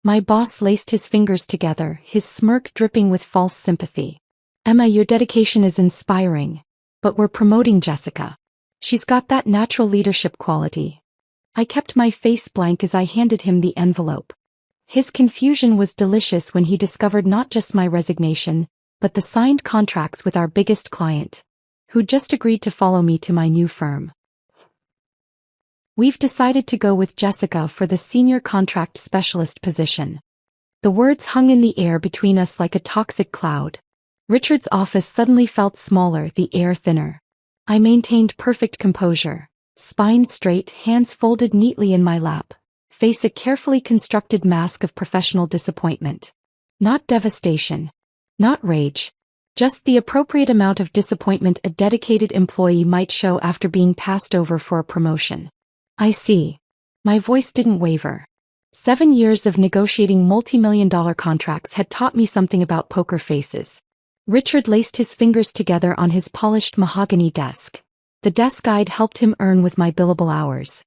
My boss laced his fingers together, his smirk dripping with false sympathy. Emma, your dedication is inspiring. But we're promoting Jessica. She's got that natural leadership quality. I kept my face blank as I handed him the envelope. His confusion was delicious when he discovered not just my resignation, but the signed contracts with our biggest client, who just agreed to follow me to my new firm. We've decided to go with Jessica for the senior contract specialist position. The words hung in the air between us like a toxic cloud. Richard's office suddenly felt smaller, the air thinner. I maintained perfect composure, spine straight, hands folded neatly in my lap, face a carefully constructed mask of professional disappointment. Not devastation. Not rage. Just the appropriate amount of disappointment a dedicated employee might show after being passed over for a promotion. I see. My voice didn't waver. 7 years of negotiating multi-million-dollar contracts had taught me something about poker faces. Richard laced his fingers together on his polished mahogany desk. The desk I'd helped him earn with my billable hours.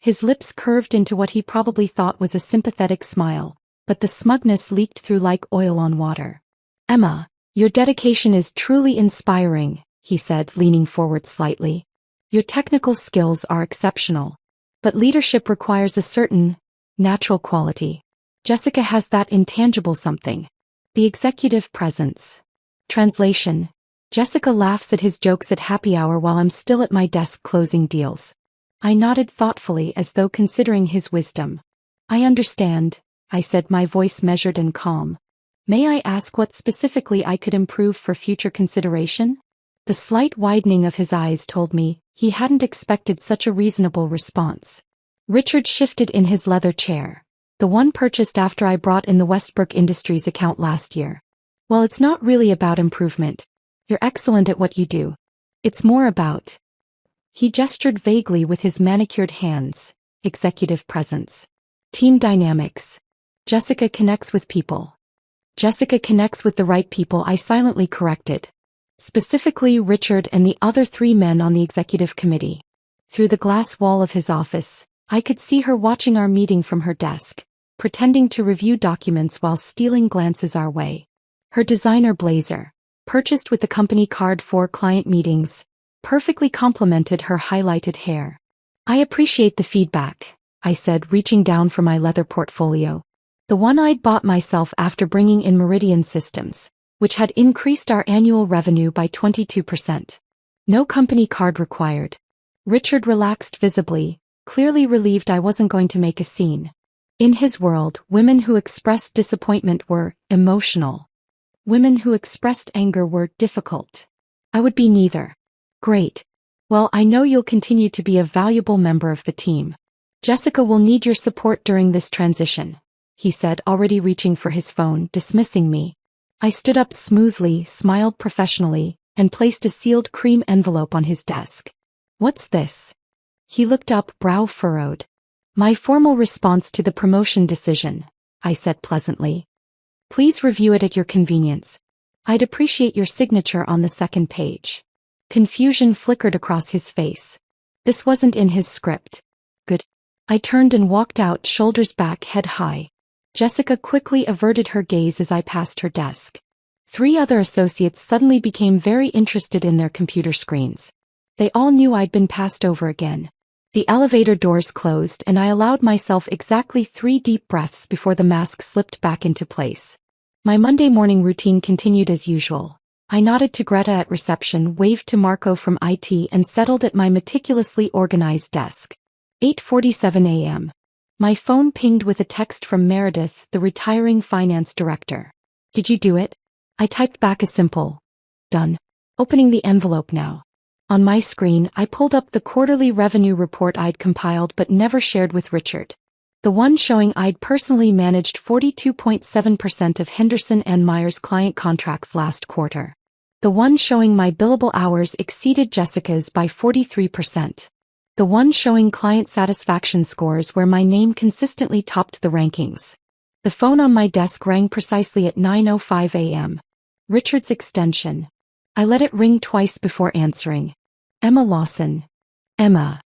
His lips curved into what he probably thought was a sympathetic smile, but the smugness leaked through like oil on water. Emma, your dedication is truly inspiring, he said, leaning forward slightly. Your technical skills are exceptional. But leadership requires a certain, natural quality. Jessica has that intangible something. The executive presence. Translation. Jessica laughs at his jokes at happy hour while I'm still at my desk closing deals. I nodded thoughtfully as though considering his wisdom. I understand, I said, my voice measured and calm. May I ask what specifically I could improve for future consideration? The slight widening of his eyes told me he hadn't expected such a reasonable response. Richard shifted in his leather chair, the one purchased after I brought in the Westbrook Industries account last year. Well, it's not really about improvement. You're excellent at what you do. It's more about... He gestured vaguely with his manicured hands. Executive presence. Team dynamics. Jessica connects with people. Jessica connects with the right people, I silently corrected. Specifically Richard and the other 3 men on the executive committee. Through the glass wall of his office, I could see her watching our meeting from her desk, pretending to review documents while stealing glances our way. Her designer blazer, purchased with the company card for client meetings, perfectly complemented her highlighted hair. I appreciate the feedback, I said, reaching down for my leather portfolio. The one I'd bought myself after bringing in Meridian Systems, which had increased our annual revenue by 22%. No company card required. Richard relaxed visibly, clearly relieved I wasn't going to make a scene. In his world, women who expressed disappointment were emotional. Women who expressed anger were difficult. I would be neither. Great. Well, I know you'll continue to be a valuable member of the team. Jessica will need your support during this transition, he said, already reaching for his phone, dismissing me. I stood up smoothly, smiled professionally, and placed a sealed cream envelope on his desk. What's this? He looked up, brow furrowed. My formal response to the promotion decision, I said pleasantly. Please review it at your convenience. I'd appreciate your signature on the second page. Confusion flickered across his face. This wasn't in his script. Good. I turned and walked out, shoulders back, head high. Jessica quickly averted her gaze as I passed her desk. 3 other associates suddenly became very interested in their computer screens. They all knew I'd been passed over again. The elevator doors closed and I allowed myself exactly 3 deep breaths before the mask slipped back into place. My Monday morning routine continued as usual. I nodded to Greta at reception, waved to Marco from IT, and settled at my meticulously organized desk. 8:47 a.m. My phone pinged with a text from Meredith, the retiring finance director. Did you do it? I typed back a simple, done. Opening the envelope now. On my screen, I pulled up the quarterly revenue report I'd compiled but never shared with Richard. The one showing I'd personally managed 42.7% of Henderson and Myers client contracts last quarter. The one showing my billable hours exceeded Jessica's by 43%. The one showing client satisfaction scores where my name consistently topped the rankings. The phone on my desk rang precisely at 9:05 a.m. Richard's extension. I let it ring twice before answering. Emma Lawson. Emma.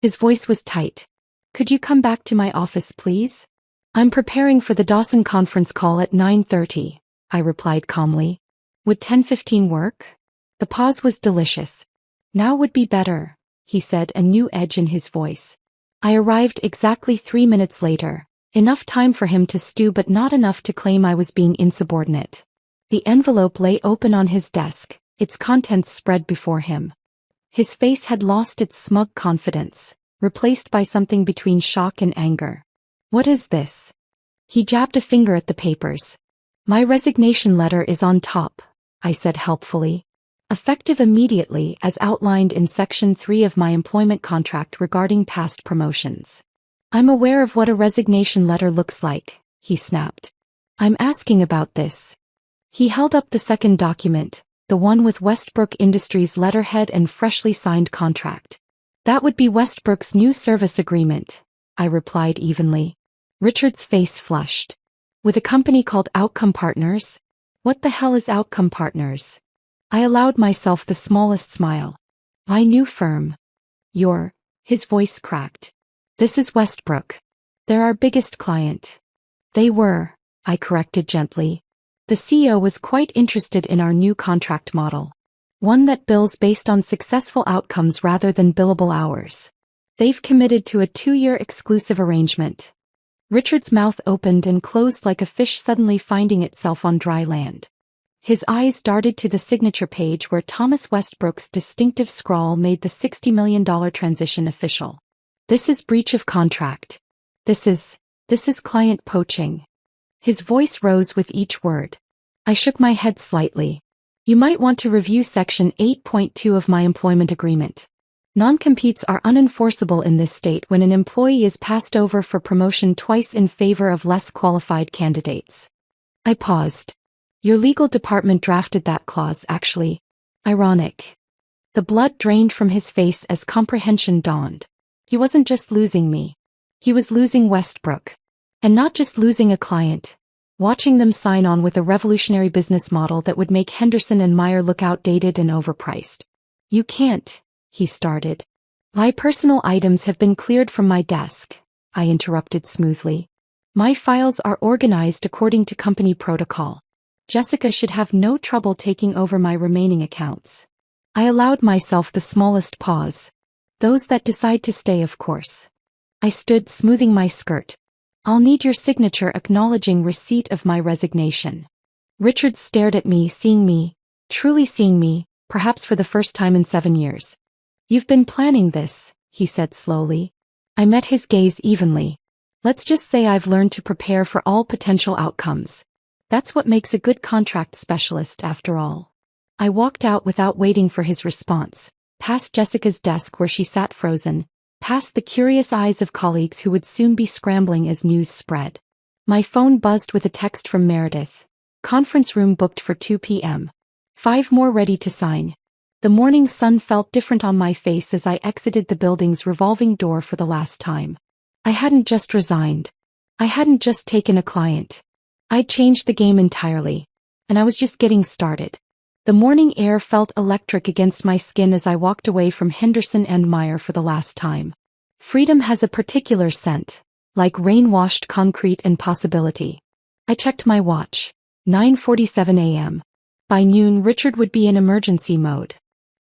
His voice was tight. Could you come back to my office, please? I'm preparing for the Dawson conference call at 9:30, I replied calmly. Would 10:15 work? The pause was delicious. Now would be better, he said, a new edge in his voice. I arrived exactly 3 minutes later, enough time for him to stew but not enough to claim I was being insubordinate. The envelope lay open on his desk, its contents spread before him. His face had lost its smug confidence, replaced by something between shock and anger. What is this? He jabbed a finger at the papers. My resignation letter is on top, I said helpfully. Effective immediately as outlined in Section 3 of my employment contract regarding past promotions. I'm aware of what a resignation letter looks like, he snapped. I'm asking about this. He held up the second document, the one with Westbrook Industries letterhead and freshly signed contract. That would be Westbrook's new service agreement, I replied evenly. Richard's face flushed. With a company called Outcome Partners? What the hell is Outcome Partners? I allowed myself the smallest smile. My new firm. His voice cracked. This is Westbrook. They're our biggest client. They were, I corrected gently. The CEO was quite interested in our new contract model. One that bills based on successful outcomes rather than billable hours. They've committed to a 2-year exclusive arrangement. Richard's mouth opened and closed like a fish suddenly finding itself on dry land. His eyes darted to the signature page where Thomas Westbrook's distinctive scrawl made the $60 million transition official. This is breach of contract. This is client poaching. His voice rose with each word. I shook my head slightly. You might want to review Section 8.2 of my employment agreement. Non-competes are unenforceable in this state when an employee is passed over for promotion twice in favor of less qualified candidates. I paused. Your legal department drafted that clause, actually. Ironic. The blood drained from his face as comprehension dawned. He wasn't just losing me. He was losing Westbrook. And not just losing a client. Watching them sign on with a revolutionary business model that would make Henderson and Meyer look outdated and overpriced. You can't, he started. My personal items have been cleared from my desk, I interrupted smoothly. My files are organized according to company protocol. Jessica should have no trouble taking over my remaining accounts. I allowed myself the smallest pause. Those that decide to stay, of course. I stood smoothing my skirt. I'll need your signature acknowledging receipt of my resignation. Richard stared at me, truly seeing me, perhaps for the first time in 7 years. You've been planning this, he said slowly. I met his gaze evenly. Let's just say I've learned to prepare for all potential outcomes. That's what makes a good contract specialist, after all. I walked out without waiting for his response, past Jessica's desk where she sat frozen, past the curious eyes of colleagues who would soon be scrambling as news spread. My phone buzzed with a text from Meredith. Conference room booked for 2 p.m. 5 more ready to sign. The morning sun felt different on my face as I exited the building's revolving door for the last time. I hadn't just resigned. I hadn't just taken a client. I'd changed the game entirely. And I was just getting started. The morning air felt electric against my skin as I walked away from Henderson and Meyer for the last time. Freedom has a particular scent, like rain-washed concrete and possibility. I checked my watch. 9:47 a.m. By noon, Richard would be in emergency mode.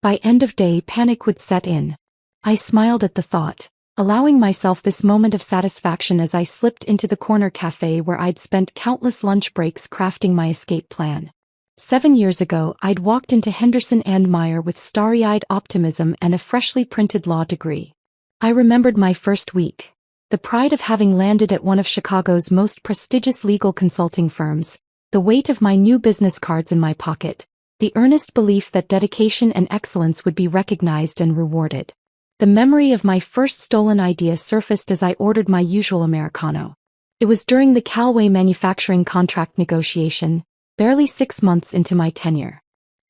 By end of day, panic would set in. I smiled at the thought, allowing myself this moment of satisfaction as I slipped into the corner cafe where I'd spent countless lunch breaks crafting my escape plan. 7 years ago, I'd walked into Henderson and Meyer with starry-eyed optimism and a freshly printed law degree. I remembered my first week. The pride of having landed at one of Chicago's most prestigious legal consulting firms, the weight of my new business cards in my pocket, the earnest belief that dedication and excellence would be recognized and rewarded. The memory of my first stolen idea surfaced as I ordered my usual Americano. It was during the Calway manufacturing contract negotiation, barely 6 months into my tenure.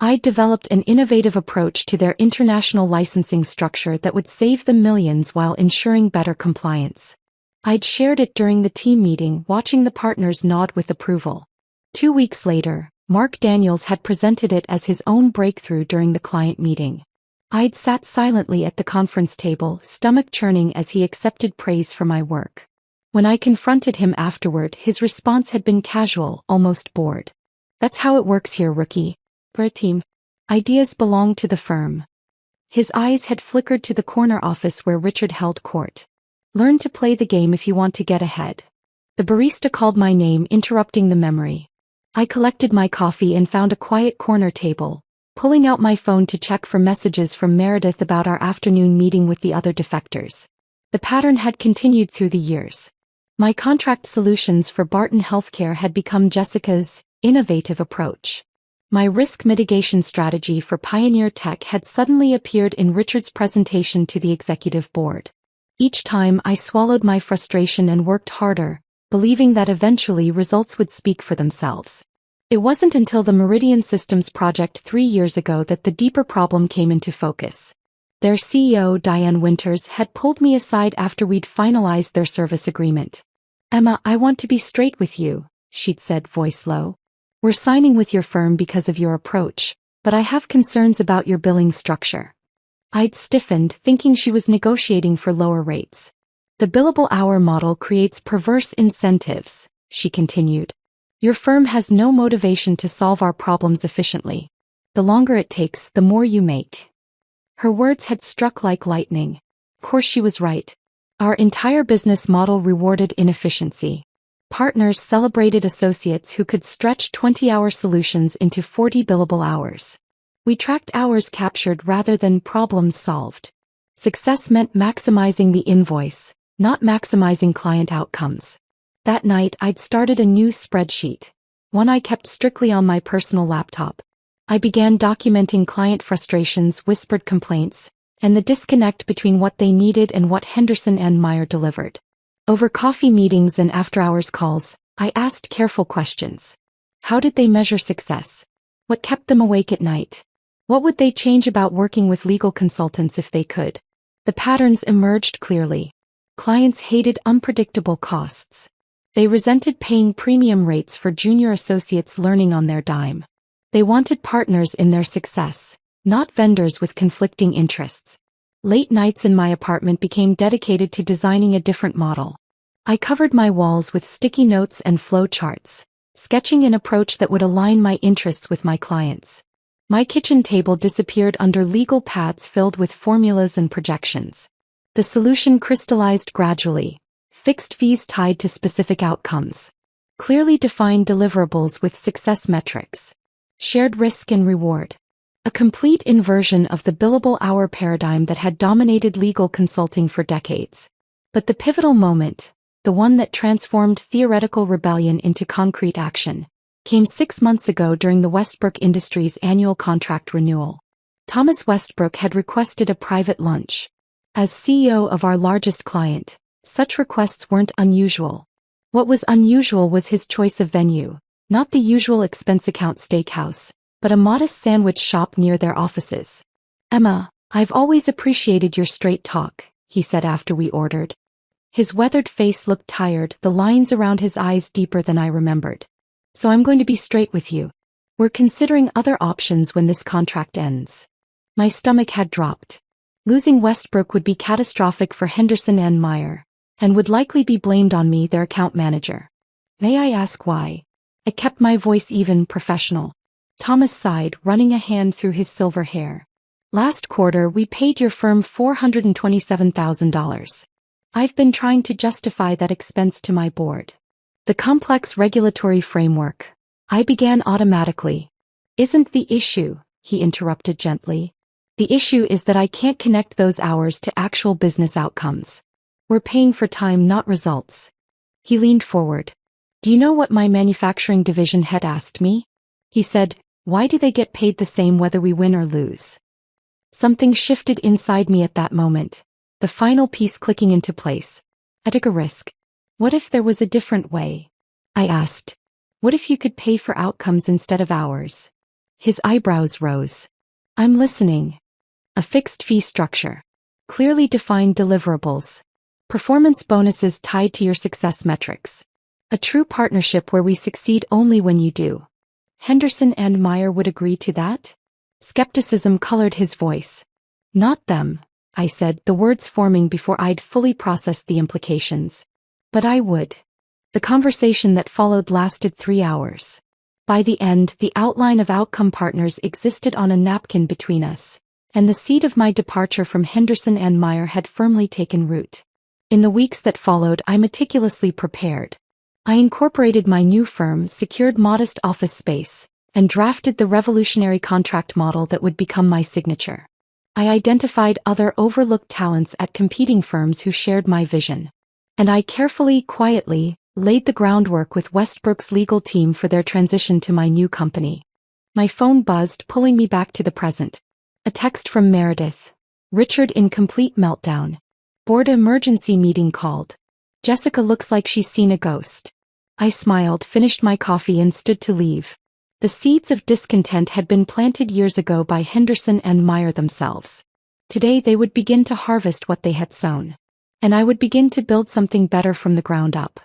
I'd developed an innovative approach to their international licensing structure that would save them millions while ensuring better compliance. I'd shared it during the team meeting, watching the partners nod with approval. 2 weeks later, Mark Daniels had presented it as his own breakthrough during the client meeting. I'd sat silently at the conference table, stomach churning as he accepted praise for my work. When I confronted him afterward, his response had been casual, almost bored. That's how it works here, rookie. For a team. Ideas belong to the firm. His eyes had flickered to the corner office where Richard held court. Learn to play the game if you want to get ahead. The barista called my name, interrupting the memory. I collected my coffee and found a quiet corner table, pulling out my phone to check for messages from Meredith about our afternoon meeting with the other defectors. The pattern had continued through the years. My contract solutions for Barton Healthcare had become Jessica's innovative approach. My risk mitigation strategy for Pioneer Tech had suddenly appeared in Richard's presentation to the executive board. Each time I swallowed my frustration and worked harder, believing that eventually results would speak for themselves. It wasn't until the Meridian Systems project 3 years ago that the deeper problem came into focus. Their CEO, Diane Winters, had pulled me aside after we'd finalized their service agreement. "Emma, I want to be straight with you," she'd said, voice low. "We're signing with your firm because of your approach, but I have concerns about your billing structure." I'd stiffened, thinking she was negotiating for lower rates. "The billable hour model creates perverse incentives," she continued. "Your firm has no motivation to solve our problems efficiently. The longer it takes, the more you make." Her words had struck like lightning. Of course she was right. Our entire business model rewarded inefficiency. Partners celebrated associates who could stretch 20-hour solutions into 40 billable hours. We tracked hours captured rather than problems solved. Success meant maximizing the invoice, not maximizing client outcomes. That night I'd started a new spreadsheet, one I kept strictly on my personal laptop. I began documenting client frustrations, whispered complaints, and the disconnect between what they needed and what Henderson and Meyer delivered. Over coffee meetings and after-hours calls, I asked careful questions. How did they measure success? What kept them awake at night? What would they change about working with legal consultants if they could? The patterns emerged clearly. Clients hated unpredictable costs. They resented paying premium rates for junior associates learning on their dime. They wanted partners in their success, not vendors with conflicting interests. Late nights in my apartment became dedicated to designing a different model. I covered my walls with sticky notes and flow charts, sketching an approach that would align my interests with my clients. My kitchen table disappeared under legal pads filled with formulas and projections. The solution crystallized gradually, fixed fees tied to specific outcomes, clearly defined deliverables with success metrics, shared risk and reward. A complete inversion of the billable hour paradigm that had dominated legal consulting for decades. But the pivotal moment, the one that transformed theoretical rebellion into concrete action, came 6 months ago during the Westbrook Industries annual contract renewal. Thomas Westbrook had requested a private lunch. As CEO of our largest client, such requests weren't unusual. What was unusual was his choice of venue, not the usual expense account steakhouse, but a modest sandwich shop near their offices. "Emma, I've always appreciated your straight talk," he said after we ordered. His weathered face looked tired, the lines around his eyes deeper than I remembered. "So I'm going to be straight with you. We're considering other options when this contract ends." My stomach had dropped. Losing Westbrook would be catastrophic for Henderson and Meyer, and would likely be blamed on me, their account manager. "May I ask why?" I kept my voice even, professional. Thomas sighed, running a hand through his silver hair. "Last quarter we paid your firm $427,000. I've been trying to justify that expense to my board. The complex regulatory framework," I began automatically. "Isn't the issue," he interrupted gently. "The issue is that I can't connect those hours to actual business outcomes. We're paying for time, not results." He leaned forward. "Do you know what my manufacturing division head asked me?" He said, "Why do they get paid the same whether we win or lose?" Something shifted inside me at that moment, the final piece clicking into place. I took a risk. "What if there was a different way?" I asked. "What if you could pay for outcomes instead of hours?" His eyebrows rose. "I'm listening." A fixed fee structure. Clearly defined deliverables. Performance bonuses tied to your success metrics. A true partnership where we succeed only when you do. Henderson and Meyer would agree to that? Skepticism colored his voice. "Not them," I said, the words forming before I'd fully processed the implications. But I would. The conversation that followed lasted 3 hours. By the end, the outline of Outcome Partners existed on a napkin between us, and the seed of my departure from Henderson and Meyer had firmly taken root. In the weeks that followed, I meticulously prepared. I incorporated my new firm, secured modest office space, and drafted the revolutionary contract model that would become my signature. I identified other overlooked talents at competing firms who shared my vision. And I carefully, quietly, laid the groundwork with Westbrook's legal team for their transition to my new company. My phone buzzed, pulling me back to the present. A text from Meredith. Richard in complete meltdown. Board emergency meeting called. Jessica looks like she's seen a ghost. I smiled, finished my coffee and stood to leave. The seeds of discontent had been planted years ago by Henderson and Meyer themselves. Today they would begin to harvest what they had sown. And I would begin to build something better from the ground up.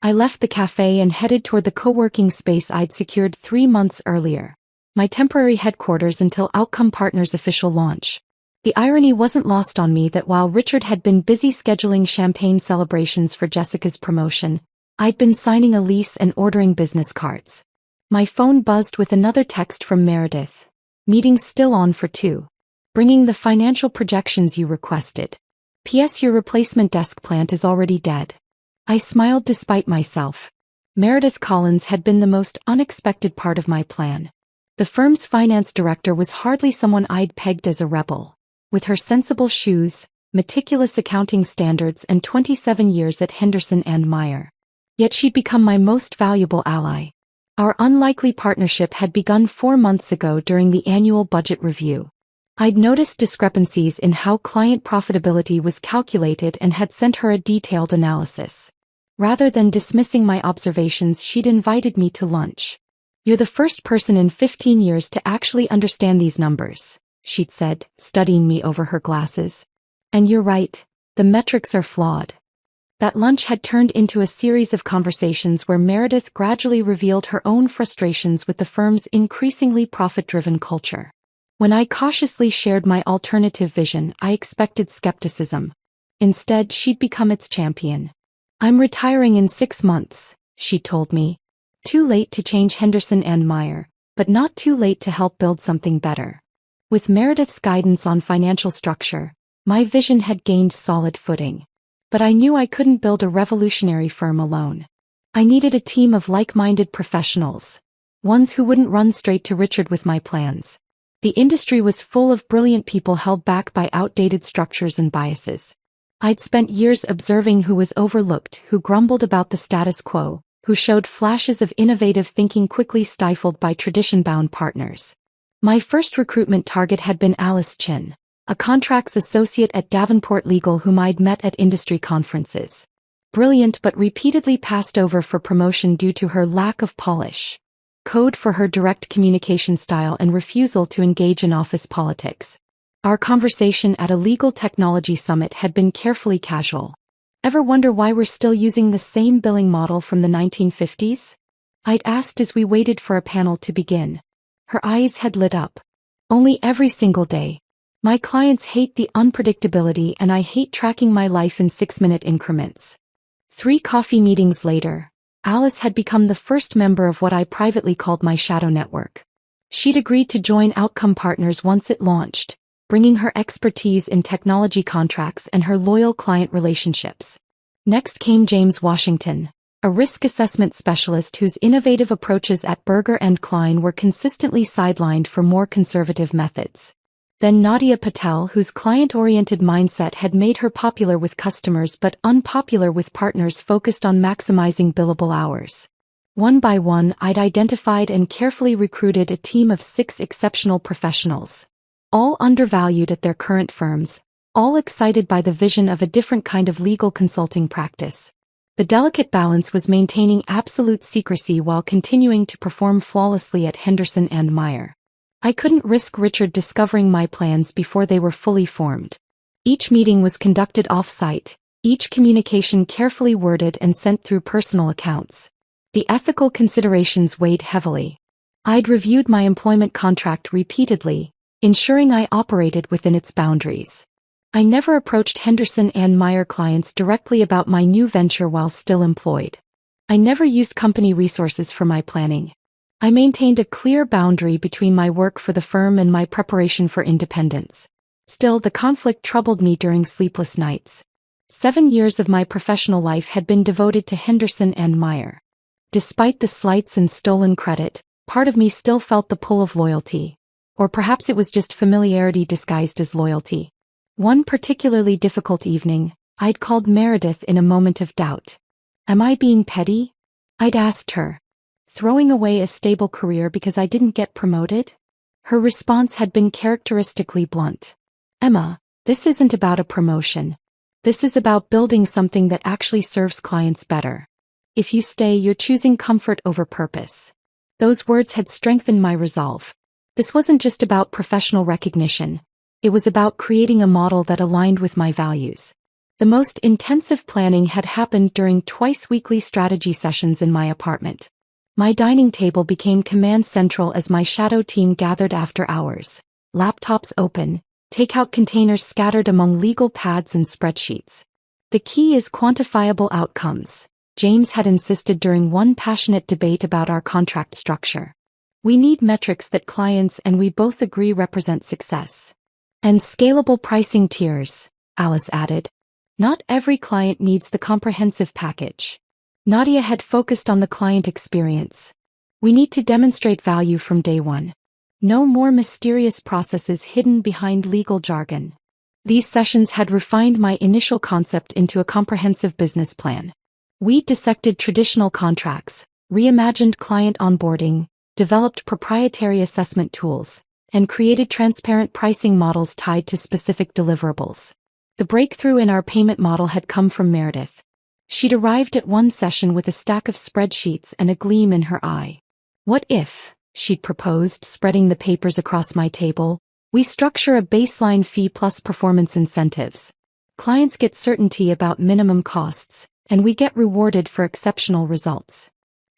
I left the cafe and headed toward the co-working space I'd secured 3 months earlier. My temporary headquarters until Outcome Partners' official launch. The irony wasn't lost on me that while Richard had been busy scheduling champagne celebrations for Jessica's promotion, I'd been signing a lease and ordering business cards. My phone buzzed with another text from Meredith. Meeting's still on for 2. Bringing the financial projections you requested. P.S. Your replacement desk plant is already dead. I smiled despite myself. Meredith Collins had been the most unexpected part of my plan. The firm's finance director was hardly someone I'd pegged as a rebel. With her sensible shoes, meticulous accounting standards and 27 years at Henderson and Meyer. Yet she'd become my most valuable ally. Our unlikely partnership had begun 4 months ago during the annual budget review. I'd noticed discrepancies in how client profitability was calculated and had sent her a detailed analysis. Rather than dismissing my observations, she'd invited me to lunch. You're the first person in 15 years to actually understand these numbers, she'd said, studying me over her glasses. And you're right, the metrics are flawed. That lunch had turned into a series of conversations where Meredith gradually revealed her own frustrations with the firm's increasingly profit-driven culture. When I cautiously shared my alternative vision, I expected skepticism. Instead, she'd become its champion. I'm retiring in 6 months, she told me. Too late to change Henderson and Meyer, but not too late to help build something better. With Meredith's guidance on financial structure, my vision had gained solid footing. But I knew I couldn't build a revolutionary firm alone. I needed a team of like-minded professionals. Ones who wouldn't run straight to Richard with my plans. The industry was full of brilliant people held back by outdated structures and biases. I'd spent years observing who was overlooked, who grumbled about the status quo, who showed flashes of innovative thinking quickly stifled by tradition-bound partners. My first recruitment target had been Alice Chin, a contracts associate at Davenport Legal whom I'd met at industry conferences. Brilliant but repeatedly passed over for promotion due to her lack of polish. Code for her direct communication style and refusal to engage in office politics. Our conversation at a legal technology summit had been carefully casual. Ever wonder why we're still using the same billing model from the 1950s? I'd asked as we waited for a panel to begin. Her eyes had lit up. Only every single day. My clients hate the unpredictability and I hate tracking my life in 6-minute increments. 3 coffee meetings later, Alice had become the first member of what I privately called my shadow network. She'd agreed to join Outcome Partners once it launched, bringing her expertise in technology contracts and her loyal client relationships. Next came James Washington, a risk assessment specialist whose innovative approaches at Berger & Klein were consistently sidelined for more conservative methods. Then Nadia Patel, whose client-oriented mindset had made her popular with customers but unpopular with partners focused on maximizing billable hours. One by one, I'd identified and carefully recruited a team of 6 exceptional professionals. All undervalued at their current firms, all excited by the vision of a different kind of legal consulting practice. The delicate balance was maintaining absolute secrecy while continuing to perform flawlessly at Henderson and Meyer. I couldn't risk Richard discovering my plans before they were fully formed. Each meeting was conducted off-site, each communication carefully worded and sent through personal accounts. The ethical considerations weighed heavily. I'd reviewed my employment contract repeatedly, ensuring I operated within its boundaries. I never approached Henderson and Meyer clients directly about my new venture while still employed. I never used company resources for my planning. I maintained a clear boundary between my work for the firm and my preparation for independence. Still, the conflict troubled me during sleepless nights. 7 years of my professional life had been devoted to Henderson and Meyer. Despite the slights and stolen credit, part of me still felt the pull of loyalty. Or perhaps it was just familiarity disguised as loyalty. One particularly difficult evening, I'd called Meredith in a moment of doubt. "Am I being petty?" I'd asked her. "Throwing away a stable career because I didn't get promoted?" Her response had been characteristically blunt. "Emma, this isn't about a promotion. This is about building something that actually serves clients better. If you stay, you're choosing comfort over purpose." Those words had strengthened my resolve. This wasn't just about professional recognition. It was about creating a model that aligned with my values. The most intensive planning had happened during twice-weekly strategy sessions in my apartment. My dining table became command central as my shadow team gathered after hours. Laptops open, takeout containers scattered among legal pads and spreadsheets. "The key is quantifiable outcomes," James had insisted during one passionate debate about our contract structure. "We need metrics that clients and we both agree represent success." "And scalable pricing tiers," Alice added. "Not every client needs the comprehensive package." Nadia had focused on the client experience. "We need to demonstrate value from day one. No more mysterious processes hidden behind legal jargon." These sessions had refined my initial concept into a comprehensive business plan. We dissected traditional contracts, reimagined client onboarding, developed proprietary assessment tools, and created transparent pricing models tied to specific deliverables. The breakthrough in our payment model had come from Meredith. She'd arrived at one session with a stack of spreadsheets and a gleam in her eye. "What if," she'd proposed, spreading the papers across my table, "we structure a baseline fee plus performance incentives? Clients get certainty about minimum costs, and we get rewarded for exceptional results."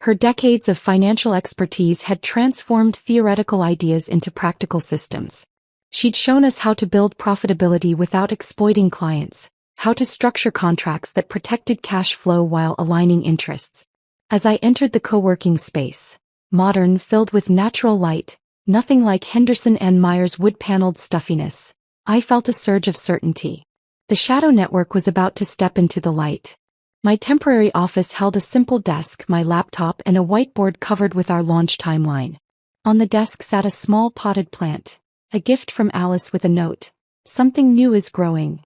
Her decades of financial expertise had transformed theoretical ideas into practical systems. She'd shown us how to build profitability without exploiting clients, how to structure contracts that protected cash flow while aligning interests. As I entered the co-working space, modern, filled with natural light, nothing like Henderson and Meyer's wood-paneled stuffiness, I felt a surge of certainty. The shadow network was about to step into the light. My temporary office held a simple desk, my laptop, and a whiteboard covered with our launch timeline. On the desk sat a small potted plant, a gift from Alice with a note. "Something new is growing."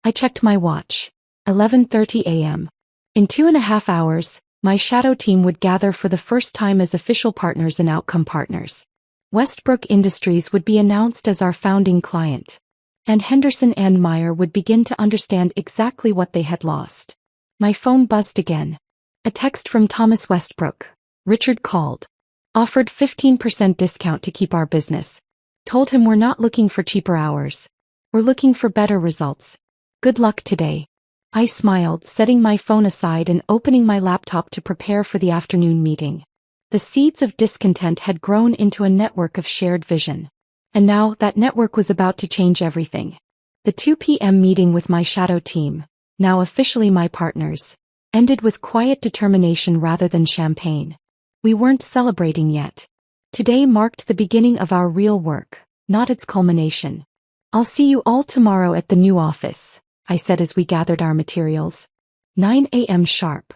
I checked my watch. 11:30 a.m. In 2.5 hours, my shadow team would gather for the first time as official partners and outcome partners. Westbrook Industries would be announced as our founding client. And Henderson and Meyer would begin to understand exactly what they had lost. My phone buzzed again. A text from Thomas Westbrook. "Richard called. Offered 15% discount to keep our business. Told him we're not looking for cheaper hours. We're looking for better results. Good luck today." I smiled, setting my phone aside and opening my laptop to prepare for the afternoon meeting. The seeds of discontent had grown into a network of shared vision. And now that network was about to change everything. The 2 p.m. meeting with my shadow team, now officially my partners, ended with quiet determination rather than champagne. We weren't celebrating yet. Today marked the beginning of our real work, not its culmination. "I'll see you all tomorrow at the new office," I said as we gathered our materials. 9 a.m. sharp.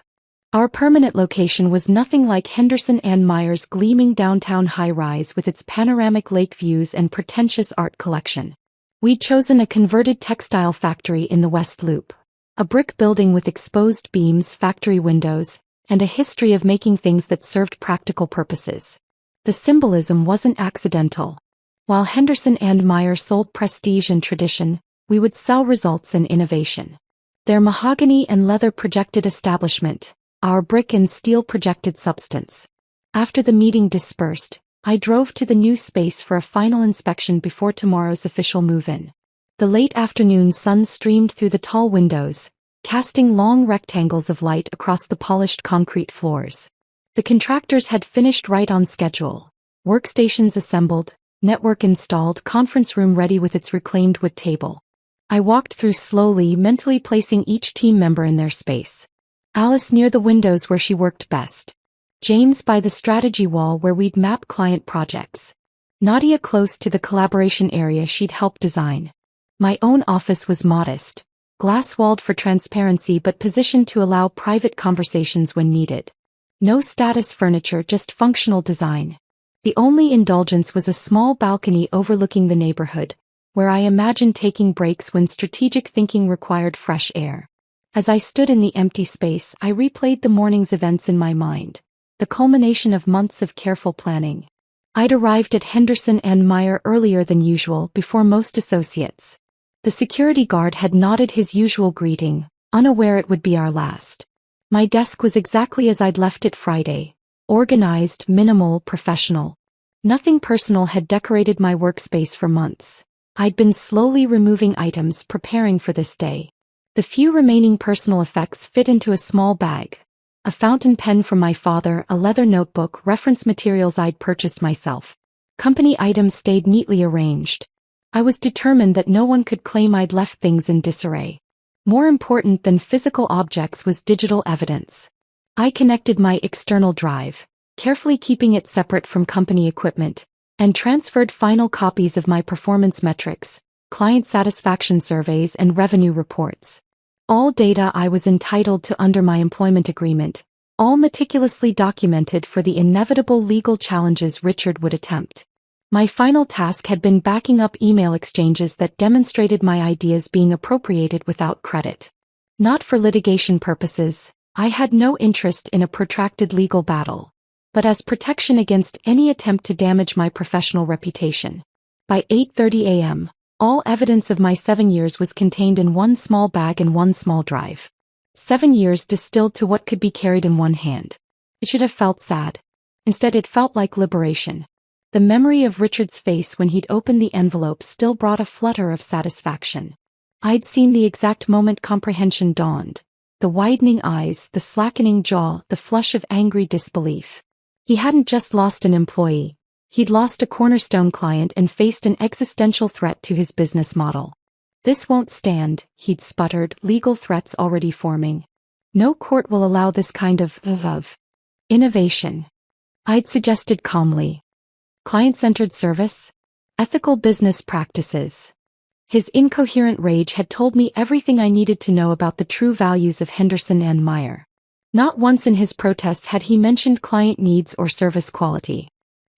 Our permanent location was nothing like Henderson and Meyer's gleaming downtown high-rise with its panoramic lake views and pretentious art collection. We'd chosen a converted textile factory in the West Loop. A brick building with exposed beams, factory windows, and a history of making things that served practical purposes. The symbolism wasn't accidental. While Henderson and Meyer sold prestige and tradition, we would sell results and innovation. Their mahogany and leather projected establishment, our brick and steel projected substance. After the meeting dispersed, I drove to the new space for a final inspection before tomorrow's official move-in. The late afternoon sun streamed through the tall windows, casting long rectangles of light across the polished concrete floors. The contractors had finished right on schedule. Workstations assembled, network installed, conference room ready with its reclaimed wood table. I walked through slowly, mentally placing each team member in their space. Alice near the windows where she worked best. James by the strategy wall where we'd map client projects. Nadia close to the collaboration area she'd helped design. My own office was modest, glass-walled for transparency but positioned to allow private conversations when needed. No status furniture, just functional design. The only indulgence was a small balcony overlooking the neighborhood, where I imagined taking breaks when strategic thinking required fresh air. As I stood in the empty space, I replayed the morning's events in my mind, the culmination of months of careful planning. I'd arrived at Henderson and Meyer earlier than usual, before most associates. The security guard had nodded his usual greeting, unaware it would be our last. My desk was exactly as I'd left it Friday. Organized, minimal, professional. Nothing personal had decorated my workspace for months. I'd been slowly removing items, preparing for this day. The few remaining personal effects fit into a small bag. A fountain pen from my father, a leather notebook, reference materials I'd purchased myself. Company items stayed neatly arranged. I was determined that no one could claim I'd left things in disarray. More important than physical objects was digital evidence. I connected my external drive, carefully keeping it separate from company equipment, and transferred final copies of my performance metrics, client satisfaction surveys and revenue reports. All data I was entitled to under my employment agreement, all meticulously documented for the inevitable legal challenges Richard would attempt. My final task had been backing up email exchanges that demonstrated my ideas being appropriated without credit. Not for litigation purposes, I had no interest in a protracted legal battle, but as protection against any attempt to damage my professional reputation. By 8:30 a.m., all evidence of my 7 years was contained in one small bag and one small drive. 7 years distilled to what could be carried in one hand. It should have felt sad. Instead, it felt like liberation. The memory of Richard's face when he'd opened the envelope still brought a flutter of satisfaction. I'd seen the exact moment comprehension dawned. The widening eyes, the slackening jaw, the flush of angry disbelief. He hadn't just lost an employee. He'd lost a cornerstone client and faced an existential threat to his business model. "This won't stand," he'd sputtered, legal threats already forming. "No court will allow this kind of innovation." I'd suggested calmly. "Client-centered service? Ethical business practices." His incoherent rage had told me everything I needed to know about the true values of Henderson and Meyer. Not once in his protests had he mentioned client needs or service quality.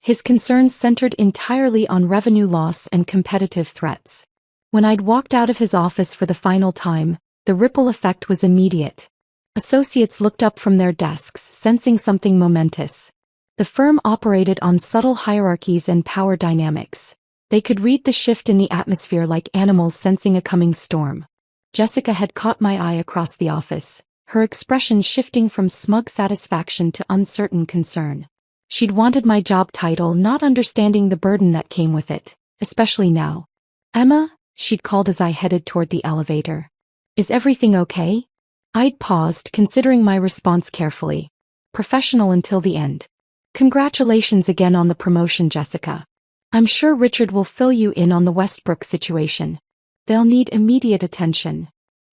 His concerns centered entirely on revenue loss and competitive threats. When I'd walked out of his office for the final time, the ripple effect was immediate. Associates looked up from their desks, sensing something momentous. The firm operated on subtle hierarchies and power dynamics. They could read the shift in the atmosphere like animals sensing a coming storm. Jessica had caught my eye across the office, her expression shifting from smug satisfaction to uncertain concern. She'd wanted my job title, not understanding the burden that came with it, especially now. "Emma," she'd called as I headed toward the elevator. "Is everything okay?" I'd paused, considering my response carefully. Professional until the end. "Congratulations again on the promotion, Jessica. I'm sure Richard will fill you in on the Westbrook situation. They'll need immediate attention."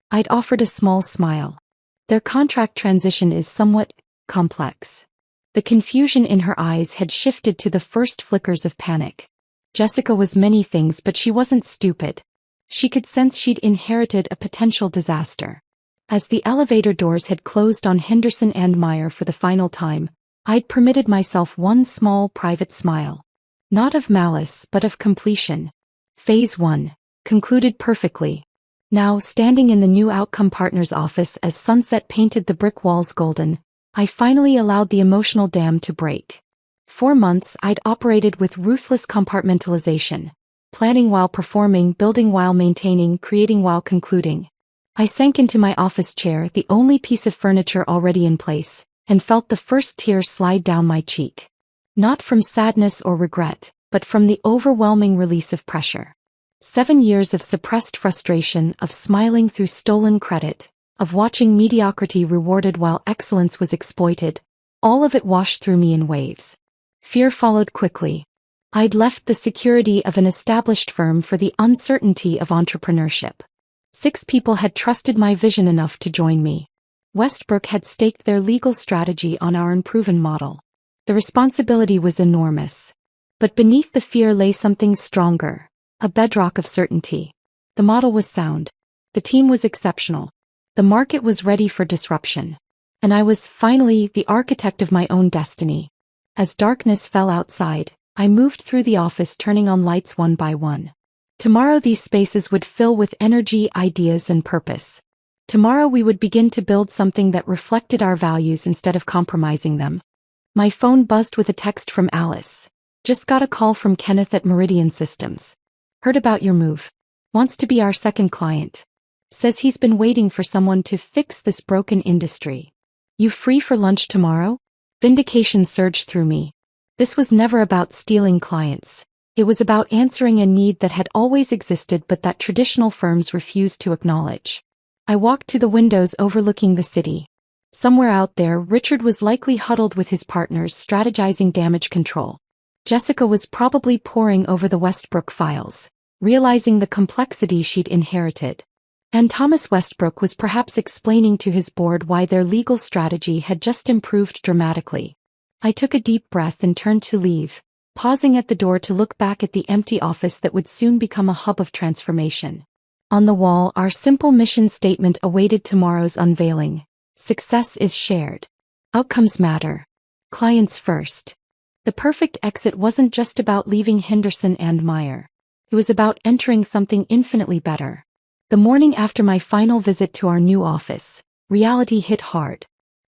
I'd offered a small smile. "Their contract transition is somewhat complex." The confusion in her eyes had shifted to the first flickers of panic. Jessica was many things, but she wasn't stupid. She could sense she'd inherited a potential disaster. As the elevator doors had closed on Henderson and Meyer for the final time, I'd permitted myself one small private smile. Not of malice, but of completion. Phase 1. Concluded perfectly. Now, standing in the new Outcome Partners office as sunset painted the brick walls golden, I finally allowed the emotional dam to break. 4 months I'd operated with ruthless compartmentalization. Planning while performing, building while maintaining, creating while concluding. I sank into my office chair, the only piece of furniture already in place, and felt the first tear slide down my cheek. Not from sadness or regret, but from the overwhelming release of pressure. 7 years of suppressed frustration, of smiling through stolen credit, of watching mediocrity rewarded while excellence was exploited, all of it washed through me in waves. Fear followed quickly. I'd left the security of an established firm for the uncertainty of entrepreneurship. 6 people had trusted my vision enough to join me. Westbrook had staked their legal strategy on our unproven model. The responsibility was enormous. But beneath the fear lay something stronger, a bedrock of certainty. The model was sound. The team was exceptional. The market was ready for disruption. And I was, finally, the architect of my own destiny. As darkness fell outside, I moved through the office, turning on lights one by one. Tomorrow these spaces would fill with energy, ideas, and purpose. Tomorrow we would begin to build something that reflected our values instead of compromising them. My phone buzzed with a text from Alice. Just got a call from Kenneth at Meridian Systems. Heard about your move. Wants to be our second client. Says he's been waiting for someone to fix this broken industry. You free for lunch tomorrow? Vindication surged through me. This was never about stealing clients. It was about answering a need that had always existed but that traditional firms refused to acknowledge. I walked to the windows overlooking the city. Somewhere out there, Richard was likely huddled with his partners strategizing damage control. Jessica was probably poring over the Westbrook files, realizing the complexity she'd inherited. And Thomas Westbrook was perhaps explaining to his board why their legal strategy had just improved dramatically. I took a deep breath and turned to leave, pausing at the door to look back at the empty office that would soon become a hub of transformation. On the wall, our simple mission statement awaited tomorrow's unveiling. Success is shared. Outcomes matter. Clients first. The perfect exit wasn't just about leaving Henderson and Meyer. It was about entering something infinitely better. The morning after my final visit to our new office, reality hit hard.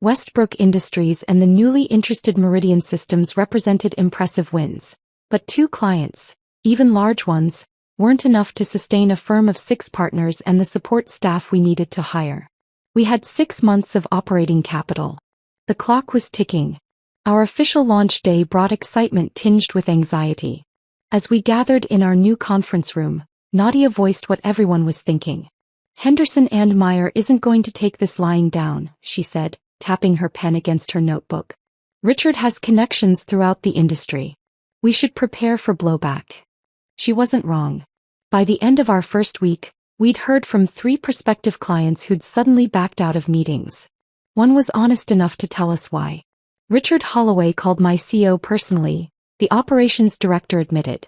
Westbrook Industries and the newly interested Meridian Systems represented impressive wins. But 2 clients, even large ones, weren't enough to sustain a firm of 6 partners and the support staff we needed to hire. We had 6 months of operating capital. The clock was ticking. Our official launch day brought excitement tinged with anxiety. As we gathered in our new conference room, Nadia voiced what everyone was thinking. Henderson and Meyer isn't going to take this lying down, she said, tapping her pen against her notebook. Richard has connections throughout the industry. We should prepare for blowback. She wasn't wrong. By the end of our first week, we'd heard from 3 prospective clients who'd suddenly backed out of meetings. One was honest enough to tell us why. Richard Holloway called my CEO personally, the operations director admitted.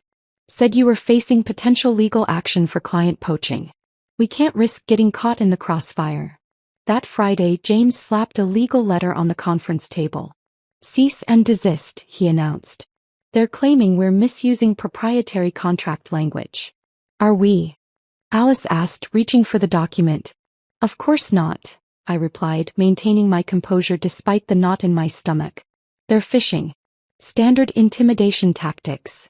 Said you were facing potential legal action for client poaching. We can't risk getting caught in the crossfire. That Friday, James slapped a legal letter on the conference table. Cease and desist, he announced. They're claiming we're misusing proprietary contract language. Are we? Alice asked, reaching for the document. Of course not, I replied, maintaining my composure despite the knot in my stomach. They're phishing. Standard intimidation tactics.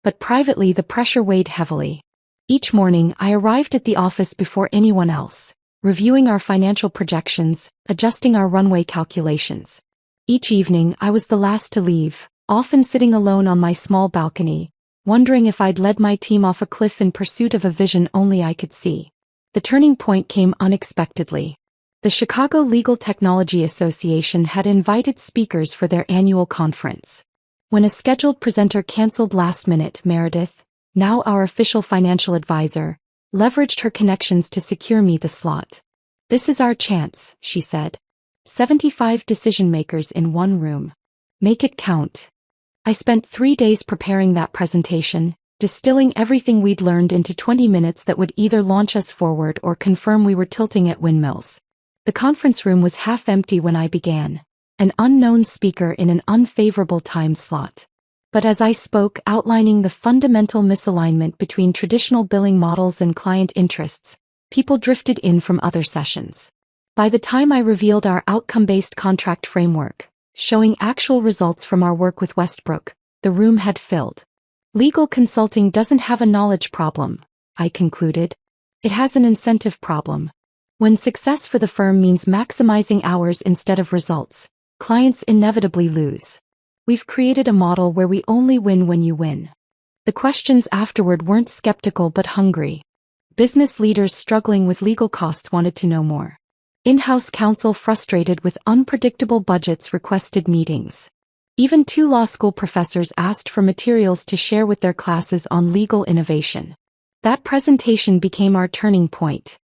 But privately the pressure weighed heavily. Each morning I arrived at the office before anyone else, reviewing our financial projections, adjusting our runway calculations. Each evening I was the last to leave, often sitting alone on my small balcony, wondering if I'd led my team off a cliff in pursuit of a vision only I could see. The turning point came unexpectedly. The Chicago Legal Technology Association had invited speakers for their annual conference. When a scheduled presenter canceled last minute, Meredith, now our official financial advisor, leveraged her connections to secure me the slot. This is our chance, she said. 75 decision-makers in one room. Make it count. I spent 3 days preparing that presentation, distilling everything we'd learned into 20 minutes that would either launch us forward or confirm we were tilting at windmills. The conference room was half empty when I began. An unknown speaker in an unfavorable time slot. But as I spoke, outlining the fundamental misalignment between traditional billing models and client interests, people drifted in from other sessions. By the time I revealed our outcome-based contract framework, showing actual results from our work with Westbrook, the room had filled. Legal consulting doesn't have a knowledge problem, I concluded. It has an incentive problem. When success for the firm means maximizing hours instead of results, clients inevitably lose. We've created a model where we only win when you win. The questions afterward weren't skeptical but hungry. Business leaders struggling with legal costs wanted to know more. In-house counsel frustrated with unpredictable budgets requested meetings. Even 2 law school professors asked for materials to share with their classes on legal innovation. That presentation became our turning point.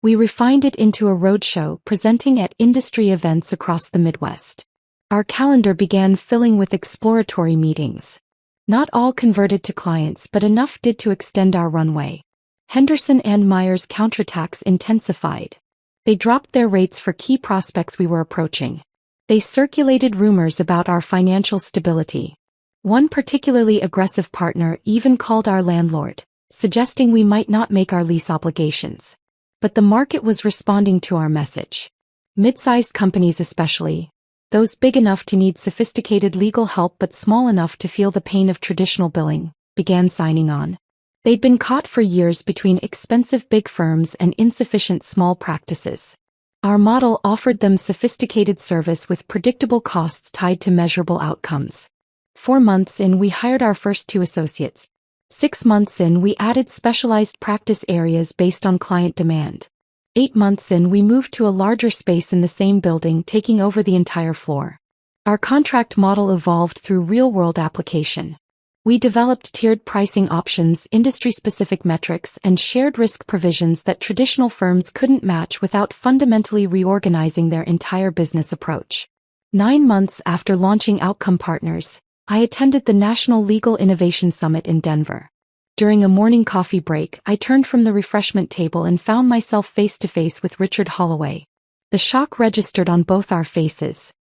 We refined it into a roadshow presenting at industry events across the Midwest. Our calendar began filling with exploratory meetings. Not all converted to clients, but enough did to extend our runway. Henderson and Myers' counterattacks intensified. They dropped their rates for key prospects we were approaching. They circulated rumors about our financial stability. One particularly aggressive partner even called our landlord, suggesting we might not make our lease obligations. But the market was responding to our message. Mid-sized companies especially, those big enough to need sophisticated legal help but small enough to feel the pain of traditional billing, began signing on. They'd been caught for years between expensive big firms and insufficient small practices. Our model offered them sophisticated service with predictable costs tied to measurable outcomes. 4 months in, we hired our first 2 associates. 6 months in, we added specialized practice areas based on client demand. 8 months in, we moved to a larger space in the same building, taking over the entire floor. Our contract model evolved through real-world application. We developed tiered pricing options, industry-specific metrics, and shared risk provisions that traditional firms couldn't match without fundamentally reorganizing their entire business approach. 9 months after launching Outcome Partners, I attended the National Legal Innovation Summit in Denver. During a morning coffee break, I turned from the refreshment table and found myself face-to-face with Richard Holloway. The shock registered on both our faces.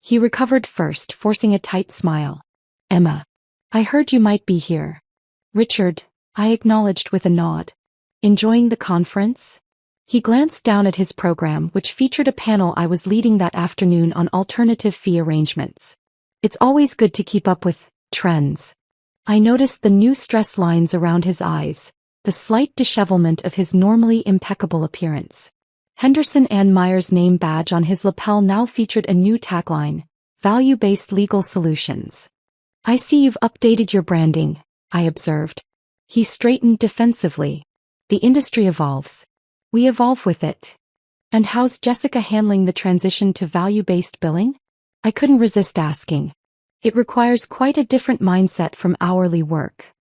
He recovered first, forcing a tight smile. "Emma, I heard you might be here." "Richard," I acknowledged with a nod. "Enjoying the conference?" He glanced down at his program, which featured a panel I was leading that afternoon on alternative fee arrangements. "It's always good to keep up with trends." I noticed the new stress lines around his eyes, the slight dishevelment of his normally impeccable appearance. Henderson and Myers' name badge on his lapel now featured a new tagline: "Value-based legal solutions." "I see you've updated your branding," I observed. He straightened defensively. "The industry evolves. We evolve with it." "And how's Jessica handling the transition to value-based billing?" I couldn't resist asking. "It requires quite a different mindset from hourly work."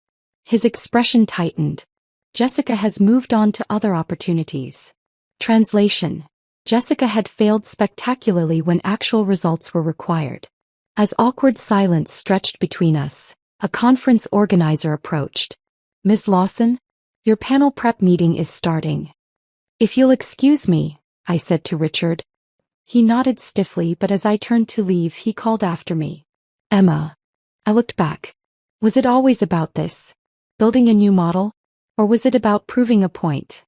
His expression tightened. "Jessica has moved on to other opportunities." Translation: Jessica had failed spectacularly when actual results were required. As awkward silence stretched between us, a conference organizer approached. "Ms. Lawson, your panel prep meeting is starting." "If you'll excuse me," I said to Richard. He nodded stiffly, but as I turned to leave, he called after me. "Emma." I looked back. Was it always about this? Building a new model? Or was it about proving a point?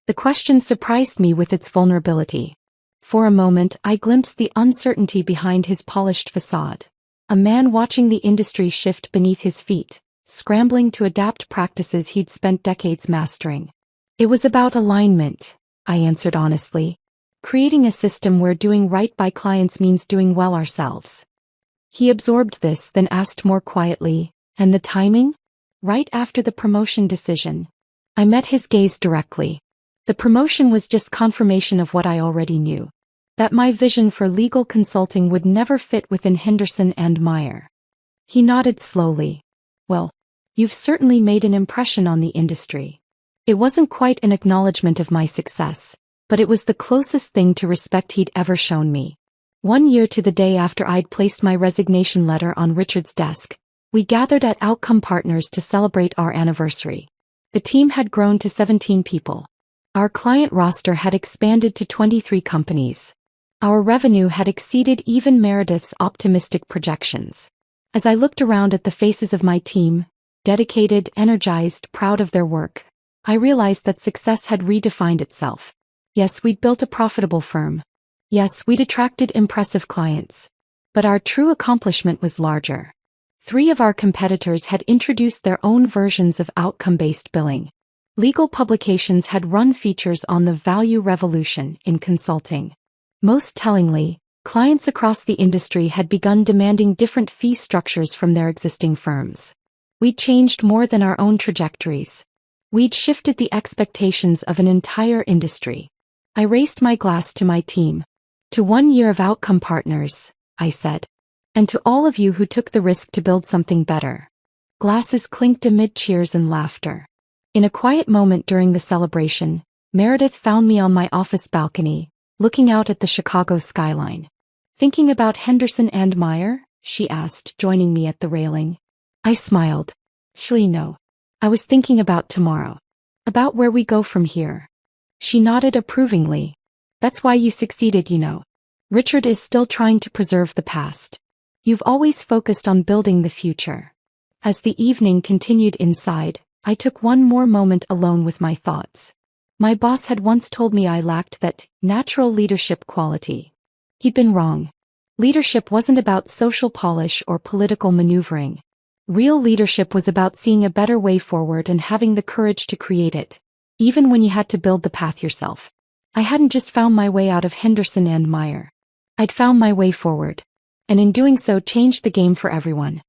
The question surprised me with its vulnerability. For a moment, I glimpsed the uncertainty behind his polished facade. A man watching the industry shift beneath his feet, scrambling to adapt practices he'd spent decades mastering. "It was about alignment," I answered honestly. "Creating a system where doing right by clients means doing well ourselves." He absorbed this, then asked more quietly, "And the timing?" "Right after the promotion decision." I met his gaze directly. The promotion was just confirmation of what I already knew. That my vision for legal consulting would never fit within Henderson and Meyer. He nodded slowly. "Well, you've certainly made an impression on the industry." It wasn't quite an acknowledgement of my success, but it was the closest thing to respect he'd ever shown me. 1 year to the day after I'd placed my resignation letter on Richard's desk, we gathered at Outcome Partners to celebrate our anniversary. The team had grown to 17 people. Our client roster had expanded to 23 companies. Our revenue had exceeded even Meredith's optimistic projections. As I looked around at the faces of my team, dedicated, energized, proud of their work, I realized that success had redefined itself. Yes, we'd built a profitable firm. Yes, we'd attracted impressive clients. But our true accomplishment was larger. 3 of our competitors had introduced their own versions of outcome-based billing. Legal publications had run features on the value revolution in consulting. Most tellingly, clients across the industry had begun demanding different fee structures from their existing firms. We'd changed more than our own trajectories. We'd shifted the expectations of an entire industry. I raised my glass to my team. "To 1 year of Outcome Partners," I said. "And to all of you who took the risk to build something better." Glasses clinked amid cheers and laughter. In a quiet moment during the celebration, Meredith found me on my office balcony, looking out at the Chicago skyline. Thinking about Henderson and Meyer? She asked, joining me at the railing. I smiled. Actually, no. I was thinking about tomorrow. About where we go from here. She nodded approvingly. That's why you succeeded, you know. Richard is still trying to preserve the past. You've always focused on building the future. As the evening continued inside, I took one more moment alone with my thoughts. My boss had once told me I lacked that natural leadership quality. He'd been wrong. Leadership wasn't about social polish or political maneuvering. Real leadership was about seeing a better way forward and having the courage to create it, even when you had to build the path yourself. I hadn't just found my way out of Henderson and Meyer. I'd found my way forward. And in doing so changed the game for everyone.